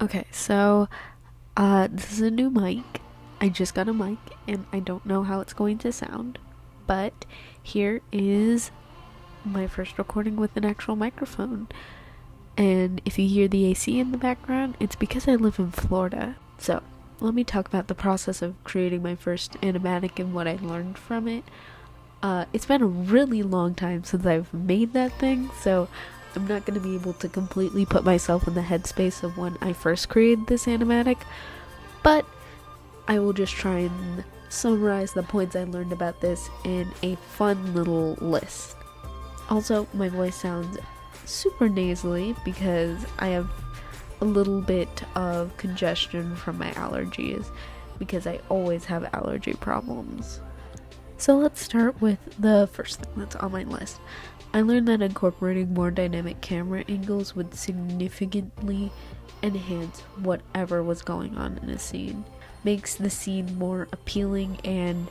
Okay, so this is a new mic. I just got a mic and I don't know how it's going to sound, but here is my first recording with an actual microphone. And if you hear the AC in the background, it's because I live in Florida. So, let me talk about the process of creating my first animatic and what I learned from it. It's been a really long time since I've made that thing, so I'm not going to be able to completely put myself in the headspace of when I first created this animatic, but I will just try and summarize the points I learned about this in a fun little list. Also, my voice sounds super nasally because I have a little bit of congestion from my allergies, because I always have allergy problems. So let's start with the first thing that's on my list. I learned that incorporating more dynamic camera angles would significantly enhance whatever was going on in a scene. Makes the scene more appealing, and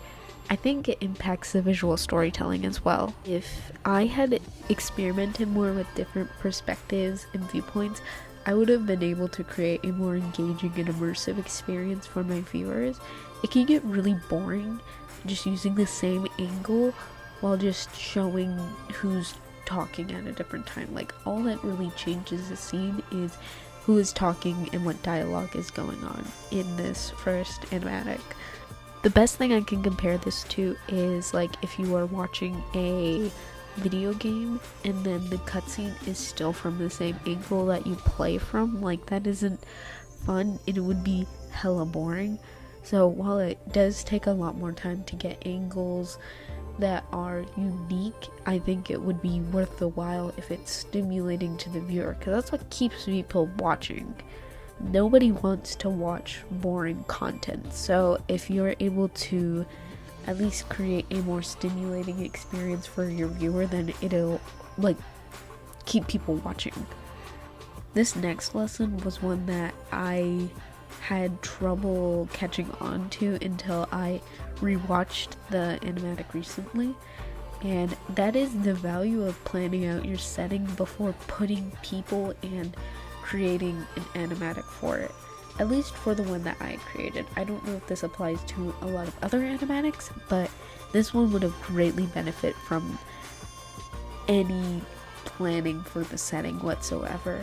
I think it impacts the visual storytelling as well. If I had experimented more with different perspectives and viewpoints, I would have been able to create a more engaging and immersive experience for my viewers. It can get really boring just using the same angle while just showing who's talking at a different time. Like, all that really changes the scene is who is talking and what dialogue is going on in this first animatic. The best thing I can compare this to is like if you are watching a video game and then the cutscene is still from the same angle that you play from. Like, that isn't fun, and it would be hella boring. So while it does take a lot more time to get angles that are unique, I think it would be worth the while if it's stimulating to the viewer, because that's what keeps people watching. Nobody wants to watch boring content, so if you're able to at least create a more stimulating experience for your viewer, then it'll like keep people watching. This next lesson was one that I had trouble catching on to until I rewatched the animatic recently, and that is the value of planning out your setting before putting people and creating an animatic for it. At least for the one that I created. I don't know if this applies to a lot of other animatics, but this one would have greatly benefited from any planning for the setting whatsoever.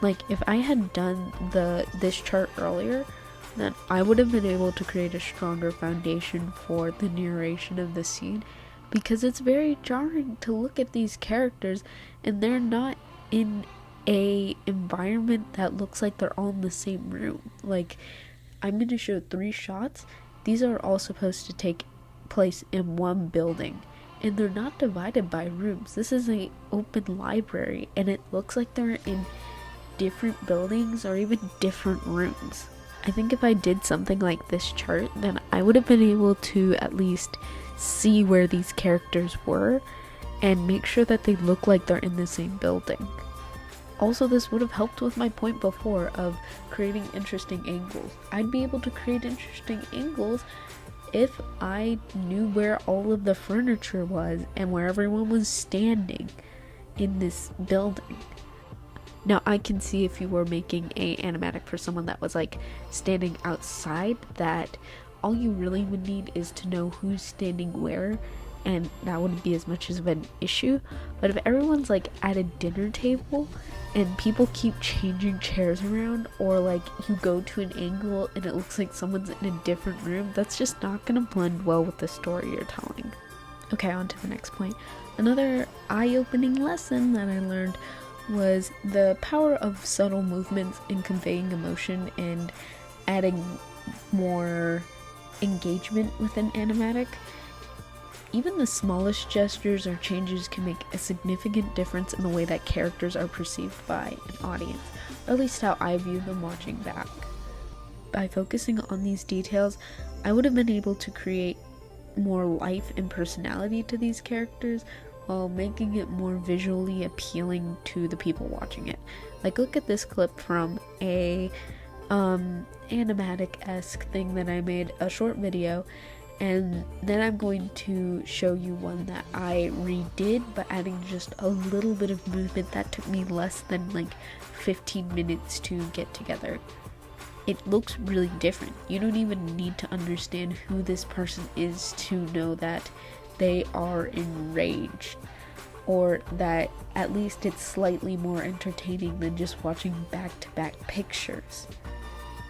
Like, if I had done this chart earlier, then I would have been able to create a stronger foundation for the narration of the scene, because it's very jarring to look at these characters and they're not in a environment that looks like they're all in the same room. Like, I'm going to show 3 shots. These are all supposed to take place in one building, and they're not divided by rooms. This is an open library, and it looks like they're in different buildings or even different rooms. I think if I did something like this chart, then I would have been able to at least see where these characters were and make sure that they look like they're in the same building. Also, this would have helped with my point before of creating interesting angles. I'd be able to create interesting angles if I knew where all of the furniture was and where everyone was standing in this building. Now, I can see if you were making a animatic for someone that was like standing outside, that all you really would need is to know who's standing where, and that wouldn't be as much of an issue. But if everyone's like at a dinner table and people keep changing chairs around, or like you go to an angle and it looks like someone's in a different room, that's just not gonna blend well with the story you're telling. Okay, on to the next point. Another eye-opening lesson that I learned was the power of subtle movements in conveying emotion and adding more engagement with an animatic. Even the smallest gestures or changes can make a significant difference in the way that characters are perceived by an audience, or at least how I view them watching back. By focusing on these details, I would have been able to create more life and personality to these characters while making it more visually appealing to the people watching it. Like, look at this clip from a animatic-esque thing that I made, a short video, And then I'm going to show you one that I redid, but adding just a little bit of movement that took me less than like 15 minutes to get together. It looks really different. You don't even need to understand who this person is to know that they are enraged, or that at least it's slightly more entertaining than just watching back-to-back pictures.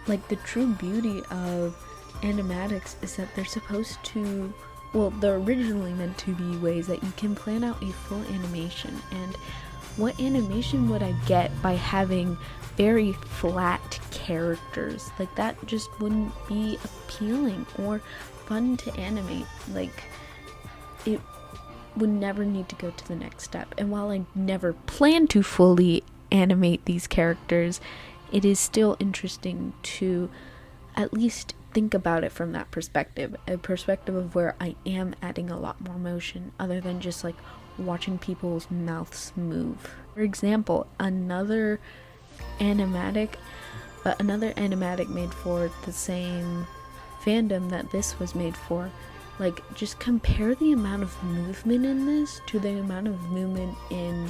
Like, the true beauty of animatics is that they're supposed to, well, they're originally meant to be ways that you can plan out a full animation. And what animation would I get by having very flat characters? Like, that just wouldn't be appealing or fun to animate. Like, it would never need to go to the next step. And while I never plan to fully animate these characters, it is still interesting to at least think about it from that perspective, a perspective of where I am adding a lot more motion other than just like watching people's mouths move. For example, another animatic made for the same fandom that this was made for. Like, just compare the amount of movement in this to the amount of movement in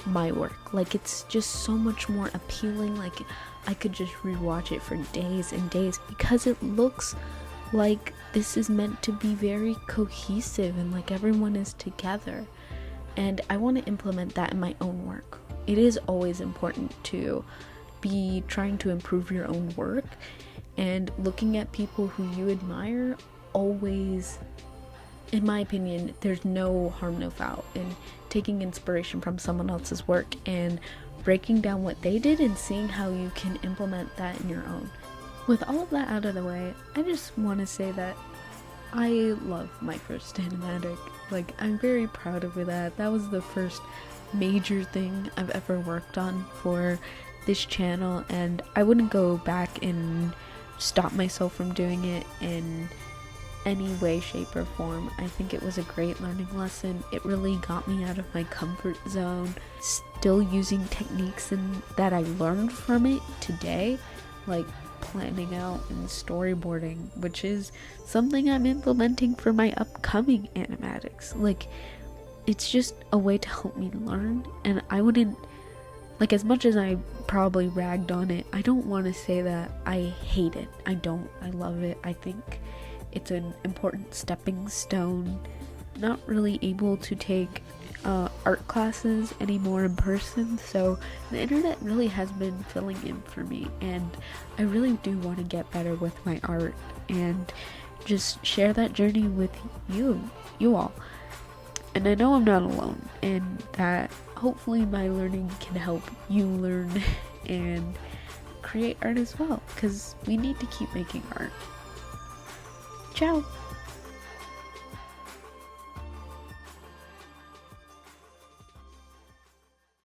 my work. Like, it's just so much more appealing. Like, I could just rewatch it for days and days because it looks like this is meant to be very cohesive and like everyone is together. And I want to implement that in my own work. It is always important to be trying to improve your own work, and looking at people who you admire always, in my opinion, there's no harm, no foul in taking inspiration from someone else's work and breaking down what they did and seeing how you can implement that in your own. With all of that out of the way, I just want to say that I love my first animatic. Like, I'm very proud of that. That was the first major thing I've ever worked on for this channel, and I wouldn't go back and stop myself from doing it in any way, shape, or form. I think it was a great learning lesson. It really got me out of my comfort zone. Still using techniques that I learned from it today, like planning out and storyboarding, which is something I'm implementing for my upcoming animatics. Like, it's just a way to help me learn, and I wouldn't, like, as much as I probably ragged on it, I don't want to say that I hate it. I don't. I love it. I think it's an important stepping stone. Not really able to take art classes anymore in person, so the internet really has been filling in for me, and I really do want to get better with my art and just share that journey with you all. And I know I'm not alone, and that hopefully my learning can help you learn and create art as well, because we need to keep making art. Ciao!